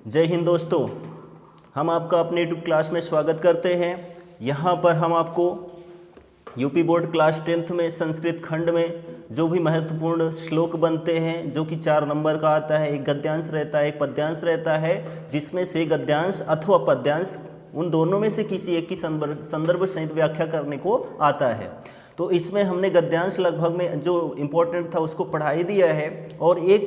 जय हिंद दोस्तों, हम आपका अपने यूट्यूब क्लास में स्वागत करते हैं। यहाँ पर हम आपको यूपी बोर्ड क्लास 10th में संस्कृत खंड में जो भी महत्वपूर्ण श्लोक बनते हैं, जो कि 4 नंबर का आता है, एक गद्यांश रहता है, एक पद्यांश रहता है, जिसमें से गद्यांश अथवा पद्यांश उन दोनों में से किसी एक की संदर्भ सहित व्याख्या करने को आता है। तो इसमें हमने गद्यांश लगभग में जो इम्पोर्टेंट था उसको पढ़ा ही दिया है। और एक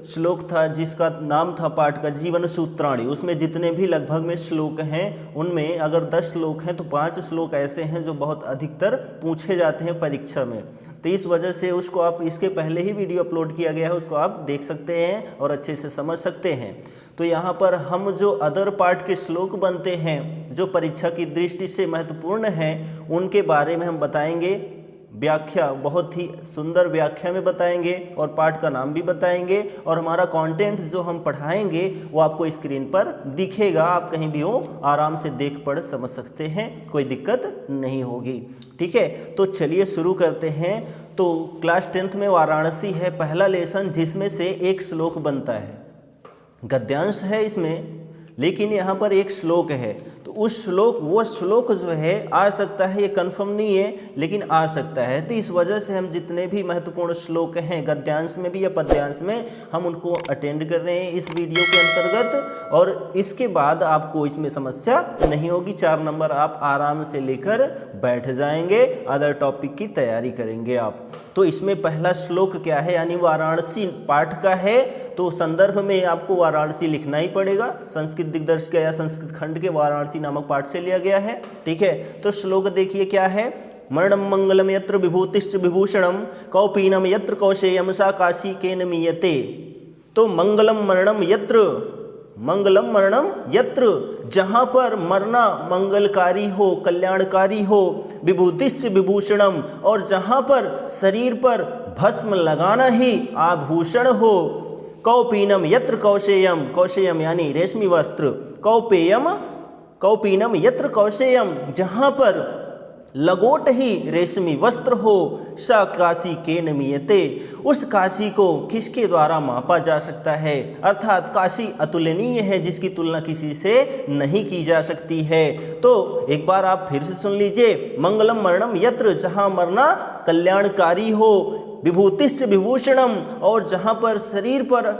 श्लोक था जिसका नाम था पाठ का जीवन सूत्राणी। उसमें जितने भी लगभग में श्लोक हैं उनमें अगर 10 श्लोक हैं तो 5 श्लोक ऐसे हैं जो बहुत अधिकतर पूछे जाते हैं परीक्षा में। तो इस वजह से उसको आप, इसके पहले ही वीडियो अपलोड किया गया है, उसको आप देख सकते हैं और अच्छे से समझ सकते हैं। तो यहाँ पर हम जो अदर पार्ट के श्लोक बनते हैं जो परीक्षा की दृष्टि से महत्वपूर्ण हैं, उनके बारे में हम बताएंगे। व्याख्या बहुत ही सुंदर व्याख्या में बताएंगे और पाठ का नाम भी बताएंगे। और हमारा कंटेंट जो हम पढ़ाएंगे वो आपको स्क्रीन पर दिखेगा। आप कहीं भी हो आराम से देख पढ़ समझ सकते हैं, कोई दिक्कत नहीं होगी। ठीक है, तो चलिए शुरू करते हैं। तो क्लास 10th में वाराणसी है पहला लेसन, जिसमें से एक श्लोक बनता है। गद्यांश है इसमें, लेकिन यहाँ पर एक श्लोक है। तो वो श्लोक जो है आ सकता है, ये कंफर्म नहीं है लेकिन आ सकता है। तो इस वजह से हम जितने भी महत्वपूर्ण श्लोक हैं गद्यांश में भी या पद्यांश में, हम उनको अटेंड कर रहे हैं इस वीडियो के अंतर्गत। और इसके बाद आपको इसमें समस्या नहीं होगी, 4 नंबर आप आराम से लेकर बैठ जाएंगे, अदर टॉपिक की तैयारी करेंगे आप। तो इसमें पहला श्लोक क्या है, यानी वाराणसी पाठ का है। तो संदर्भ में आपको वाराणसी लिखना ही पड़ेगा। संस्कृत दिग्दर्श का या संस्कृत खंड के वाराणसी नामक पाठ से लिया गया है। ठीक है, तो श्लोक देखिए क्या है। मरणम मंगलम यत्र विभूतिश्च विभूषणम कौपीनम यत्र कौशेयम सा काशी केन मीयते। तो मंगलम मरणम यत्र, जहाँ पर मरना मंगलकारी हो, कल्याणकारी हो, विभूतिश्च विभूषणम, और जहाँ पर शरीर पर भस्म लगाना ही आभूषण हो, कौपीनम यत्र कौशेयम, कौशेयम यानी रेशमी वस्त्र, कौपीनम यत्र कौशेयम, जहाँ पर लगोट ही रेशमी वस्त्र हो, स काशी केन मीयते, उस काशी को किसके द्वारा मापा जा सकता है। अर्थात काशी अतुलनीय है, जिसकी तुलना किसी से नहीं की जा सकती है। तो एक बार आप फिर से सुन लीजिए। मंगलम मरणम यत्र, जहाँ मरना कल्याणकारी हो, विभूतिश्च विभूषणम, और जहाँ पर शरीर पर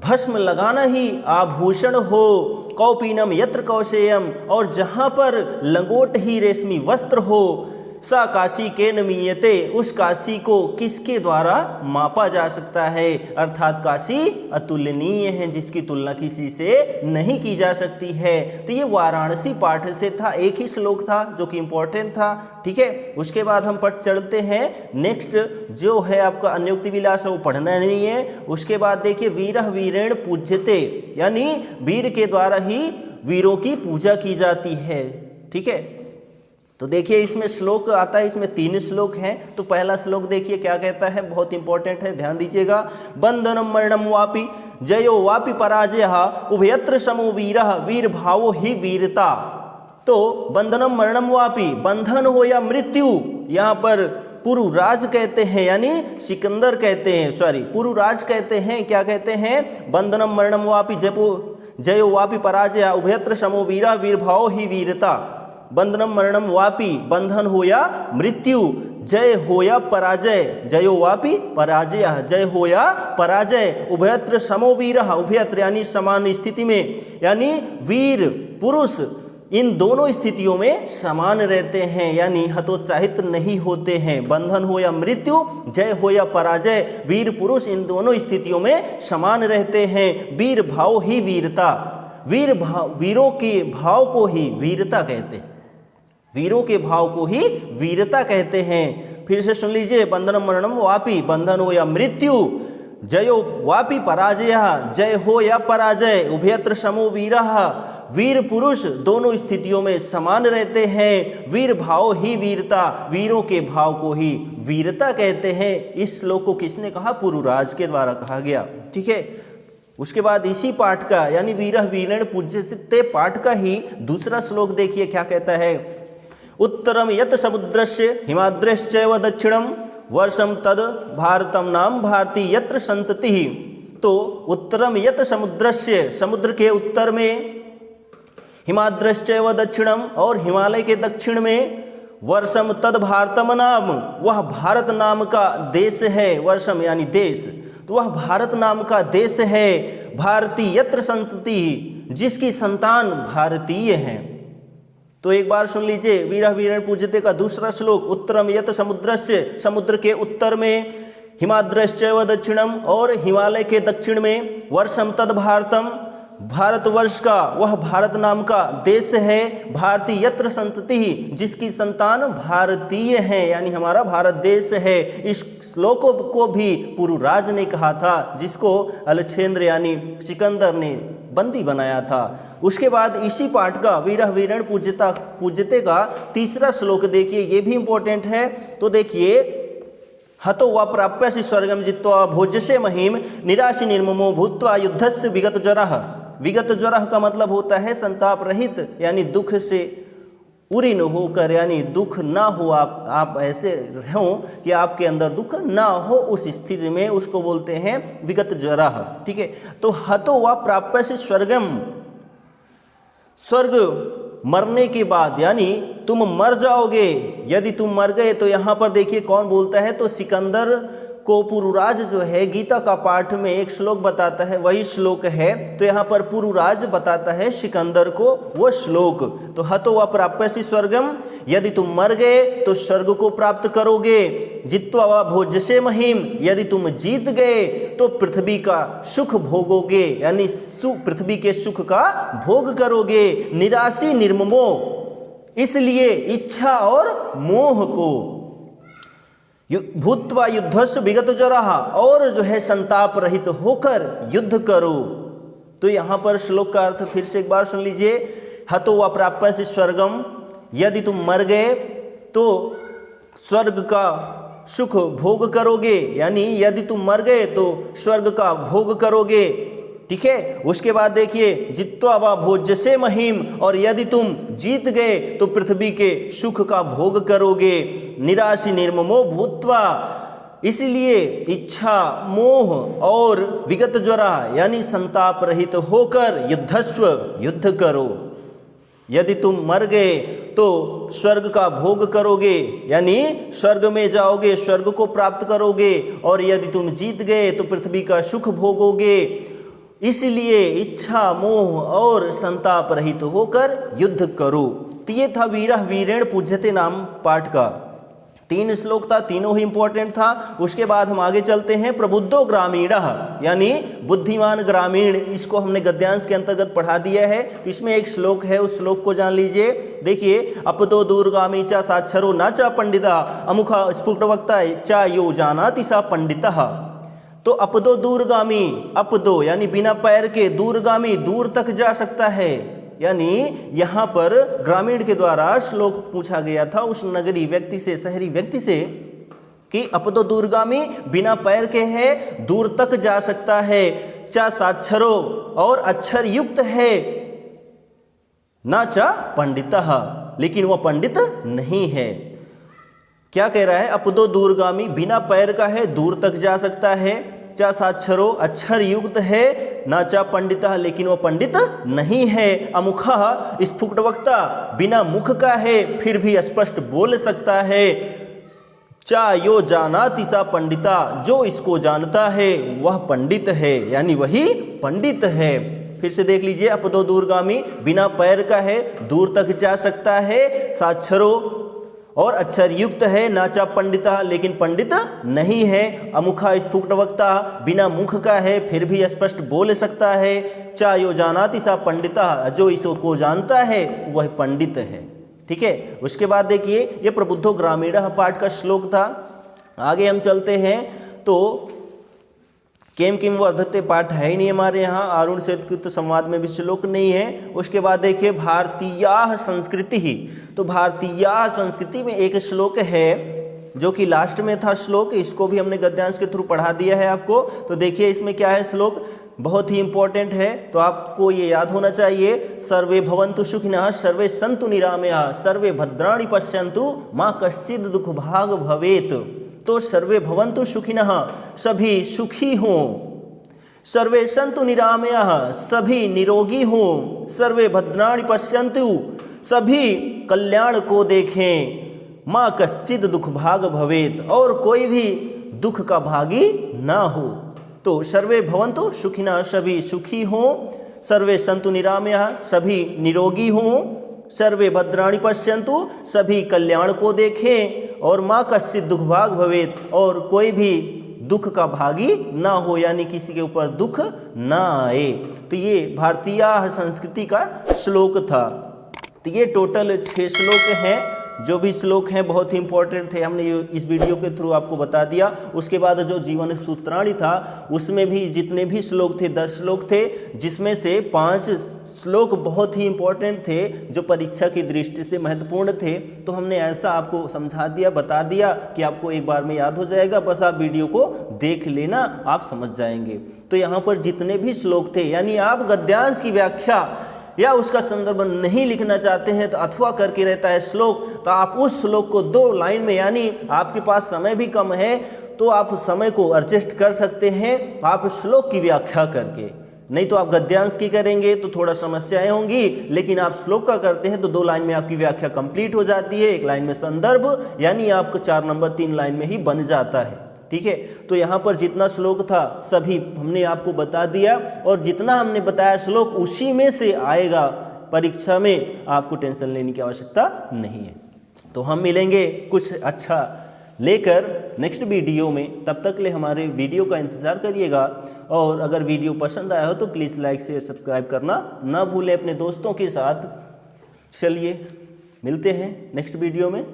भस्म लगाना ही आभूषण हो, कौपीनम यत्र कौशेयम, और जहाँ पर लंगोट ही रेशमी वस्त्र हो, सा काशी केन मीयते, उस काशी को किसके द्वारा मापा जा सकता है। अर्थात काशी अतुलनीय है, जिसकी तुलना किसी से नहीं की जा सकती है। तो ये वाराणसी पाठ से था, एक ही श्लोक था जो कि इंपॉर्टेंट था। ठीक है, उसके बाद हम पढ़ चलते हैं। नेक्स्ट जो है आपका अन्योक्ति विलास, वो पढ़ना नहीं है। उसके बाद देखिए वीरः वीरेण पूज्यते, यानी वीर के द्वारा ही वीरों की पूजा की जाती है। ठीक है, तो देखिए इसमें श्लोक आता है, इसमें 3 श्लोक हैं। तो पहला श्लोक देखिए क्या कहता है, बहुत इंपॉर्टेंट है, ध्यान दीजिएगा। बंधनम मरणम वापि जयो वापि पराजयः उभयत्र समो वीरः वीर भावो ही वीरता। तो बंधनम मरणम वापि, बंधन हो या मृत्यु, यहाँ पर पुरुराज कहते हैं, यानी सिकंदर कहते हैं, पुरुराज कहते हैं। क्या कहते हैं, बंधनम मरणम वापि जयो वापि पराजयः उभयत्र समो वीरः वीर भावो ही वीरता। बंधनम मरणम वापि, बंधन हो या मृत्यु, जय हो या पराजय, जयो वापि पराजय, जय हो या पराजय, उभयत्र समो वीरः, उभयत्र यानी समान स्थिति में, यानी वीर पुरुष इन दोनों स्थितियों में समान रहते हैं, यानी हतोत्साहित नहीं होते हैं। बंधन हो या मृत्यु, जय हो या पराजय, वीर पुरुष इन दोनों स्थितियों में समान रहते हैं। वीर भाव ही वीरता, वीरों के भाव को ही वीरता कहते हैं, वीरों के भाव को ही वीरता कहते हैं। फिर से सुन लीजिए। बंधनम मरणम वापि, बंधन हो या मृत्यु, जयो वापि पराजय, जय हो या पराजय, उभयत्र समो वीरः, वीर पुरुष दोनों स्थितियों में समान रहते हैं। वीर भाव ही वीरता, वीरों के भाव को ही वीरता कहते हैं। इस श्लोक को किसने कहा, पुरुराज के द्वारा कहा गया। ठीक है, उसके बाद इसी पाठ का यानी वीरः वीरेण पूज्यते पाठ का ही दूसरा श्लोक देखिए क्या कहता है। उत्तरम यत समुद्रस्य हिमाद्रश्चैव दक्षिणम वर्षम तद भारतम नाम भारती यत्र संतति। तो उत्तरम यत समुद्रस्य, समुद्र के उत्तर में, हिमाद्रश्चैव दक्षिणम, और हिमालय के दक्षिण में, वर्षम तद भारतम नाम, वह भारत नाम का देश है। वर्षम यानी देश, तो वह भारत नाम का देश है। भारतीय यत्र संतति, जिसकी संतान भारतीय हैं। तो एक बार सुन लीजिए वीरः वीरेण पूज्यते का दूसरा श्लोक। उत्तरम यत समुद्रस्य, समुद्र के उत्तर में, हिमाद्रश्चैव दक्षिणम, और हिमालय के दक्षिण में, वर्षम तद भारतम, भारतवर्ष का वह भारत नाम का देश है। भारतीय यत्र संतति, जिसकी संतान भारतीय है, यानी हमारा भारत देश है। इस श्लोक को भी पुरुराज ने कहा था, जिसको अलक्षेंद्र यानी सिकंदर ने बंदी बनाया था। उसके बाद इसी पाठ का वीरः वीरेण पूज्यते का तीसरा श्लोक देखिए, ये भी इंपॉर्टेंट है। तो देखिए, हतो वा प्राप्यसि स्वर्गम जित्वा भोज्यसे महिम निराशि निर्ममो भूत्वा युद्धस्य विगत ज्वरः। विगत ज्वरः का मतलब होता है संताप रहित, यानी दुख से उरी न होकर, यानी दुख ना हो, आप ऐसे रहो कि आपके अंदर दुख ना हो, उस स्थिति में उसको बोलते हैं विगत ज्वरः। ठीक है, तो हतो वा प्राप्यसि स्वर्गम, स्वर्ग मरने के बाद, यानी तुम मर जाओगे। यदि तुम मर गए, तो यहाँ पर देखिए कौन बोलता है, तो सिकंदर को पुरुराज जो है गीता का पाठ में एक श्लोक बताता है, वही श्लोक है। तो यहाँ पर पुरुराज बताता है सिकंदर को वो श्लोक। तो हतो वा प्राप्यसि स्वर्गम, यदि तुम मर गए तो स्वर्ग को प्राप्त करोगे। जित्वा वा भोज्यसे महिम, यदि तुम जीत गए तो पृथ्वी का सुख भोगोगे, यानी पृथ्वी के सुख का भोग करोगे। निराशी निर्ममो, इसलिए इच्छा और मोह को, भूत्वा युद्धस्य विगत ज्वरः, और जो है संताप रहित होकर युद्ध करो। तो यहाँ पर श्लोक का अर्थ फिर से एक बार सुन लीजिए। हतो वा प्राप्यसि स्वर्गम, यदि तुम मर गए तो स्वर्ग का सुख भोग करोगे, यानी यदि तुम मर गए तो स्वर्ग का भोग करोगे। ठीक है, उसके बाद देखिए, जित्वा वा भोज्यसे महिम, और यदि तुम जीत गए तो पृथ्वी के सुख का भोग करोगे। निराशि निर्ममो भूत्वा, इसलिए इच्छा मोह और विगत ज्वरा, यानी संताप रहित होकर युद्धस्व, युद्ध करो। यदि तुम मर गए तो स्वर्ग का भोग करोगे, यानी स्वर्ग में जाओगे, स्वर्ग को प्राप्त करोगे। और यदि तुम जीत गए तो पृथ्वी का सुख भोगोगे। इसलिए इच्छा मोह और संताप रहित होकर युद्ध करो। तो ये था वीरः वीरेण पूज्यते नाम पाठ का 3 श्लोक था, तीनों ही इंपॉर्टेंट था। उसके बाद हम आगे चलते हैं। प्रबुद्धो ग्रामीणः, यानी बुद्धिमान ग्रामीण, इसको हमने गद्यांश के अंतर्गत पढ़ा दिया है। तो इसमें एक श्लोक है, उस श्लोक को जान लीजिए। देखिए, अपदो दूरगामी चा साक्षरो न चा पंडिता अमुखा स्फुटवक्ता चा यो जानाति सा पंडितः। तो अपदो दूरगामी, अपदो यानी बिना पैर के, दूरगामी दूर तक जा सकता है। यानी यहाँ पर ग्रामीण के द्वारा श्लोक पूछा गया था उस नगरी व्यक्ति से, शहरी व्यक्ति से, कि अपदो दूरगामी बिना पैर के है, दूर तक जा सकता है। चा साक्षरो, और अक्षर युक्त है। ना चा पंडितः, लेकिन वह पंडित नहीं है। क्या कह रहा है? अपदो दूरगामी, बिना पैर का है, दूर तक जा सकता है। चा साक्षरो, अक्षर युक्त है। ना चा पंडितः, लेकिन वह पंडित नहीं है। अमुखः स्फुटवक्ता, बिना मुख का है, फिर भी स्पष्ट बोल सकता है। चा यो जानाति सा पंडिता, जो इसको जानता है वह पंडित है, यानी वही पंडित है। फिर से देख लीजिए, अपदो दूरगामी, बिना पैर का है, दूर तक जा सकता है। साक्षरो, और अक्षर युक्त है। नाचा पंडिता, लेकिन पंडित नहीं है। अमुखा स्फुटवक्ता, बिना मुख का है, फिर भी स्पष्ट बोल सकता है। चा यो जानाति सा पंडिता, जो इसको जानता है वह पंडित है। ठीक है, उसके बाद देखिए, ये प्रबुद्धो ग्रामीणः पाठ का श्लोक था। आगे हम चलते हैं तो केम किम वर्धते पाठ है ही नहीं हमारे यहाँ, आरुण सेतकृत संवाद में भी श्लोक नहीं है। उसके बाद देखिए भारतीयाः संस्कृति ही, तो भारतीयाः संस्कृति में एक श्लोक है जो कि लास्ट में था श्लोक, इसको भी हमने गद्यांश के थ्रू पढ़ा दिया है आपको। तो देखिए इसमें क्या है, श्लोक बहुत ही इंपॉर्टेंट है, तो आपको ये याद होना चाहिए। सर्वे भवन्तु सुखिनः, सर्वे सन्तु निरामयाः, सर्वे भद्राणि पश्यन्तु, मा कश्चित् दुःख भाग भवेत्। तो सर्वे भवन्तु सुखिनः, सभी सुखी हों। सर्वे सन्तु निरामयाः, सभी निरोगी हों। सर्वे भद्राणि पश्यन्तु, सभी कल्याण को देखें। माँ कश्चिद दुख भाग भवेत, और कोई भी दुख का भागी ना हो। तो सर्वे भवन्तु सुखिनः, सभी सुखी हों। सर्वे सन्तु निरामयाः, सभी निरोगी हों। सर्वे भद्राणि पश्यन्तु, सभी कल्याण को देखें। और माँ कश्चिद दुख भाग भवेत, और कोई भी दुख का भागी ना हो, यानी किसी के ऊपर दुख ना आए। तो ये भारतीय संस्कृति का श्लोक था। तो ये टोटल 6 श्लोक हैं। जो भी श्लोक हैं बहुत ही इंपॉर्टेंट थे, हमने इस वीडियो के थ्रू आपको बता दिया। उसके बाद जो जीवन सूत्राणी था उसमें भी जितने भी श्लोक थे 10 श्लोक थे, जिसमें से 5 श्लोक बहुत ही इंपॉर्टेंट थे जो परीक्षा की दृष्टि से महत्वपूर्ण थे। तो हमने ऐसा आपको समझा दिया, बता दिया कि आपको एक बार में याद हो जाएगा। बस आप वीडियो को देख लेना, आप समझ जाएंगे। तो यहाँ पर जितने भी श्लोक थे, यानी आप गद्यांश की व्याख्या या उसका संदर्भ नहीं लिखना चाहते हैं तो अथवा करके रहता है श्लोक, तो आप उस श्लोक को 2 लाइन में, यानी आपके पास समय भी कम है तो आप समय को एडजस्ट कर सकते हैं आप श्लोक की व्याख्या करके। नहीं तो आप गद्यांश की करेंगे तो थोड़ा समस्याएं होंगी, लेकिन आप श्लोक का करते हैं तो 2 लाइन में आपकी व्याख्या कंप्लीट हो जाती है। 1 लाइन में संदर्भ, यानी आपको 4 नंबर 3 लाइन में ही बन जाता है। ठीक है, तो यहाँ पर जितना श्लोक था सभी हमने आपको बता दिया, और जितना हमने बताया श्लोक उसी में से आएगा परीक्षा में, आपको टेंशन लेने की आवश्यकता नहीं है। तो हम मिलेंगे कुछ अच्छा लेकर नेक्स्ट वीडियो में। तब तक ले हमारे वीडियो का इंतज़ार करिएगा, और अगर वीडियो पसंद आया हो तो प्लीज़ लाइक शेयर सब्सक्राइब करना ना भूलें अपने दोस्तों के साथ। चलिए मिलते हैं नेक्स्ट वीडियो में।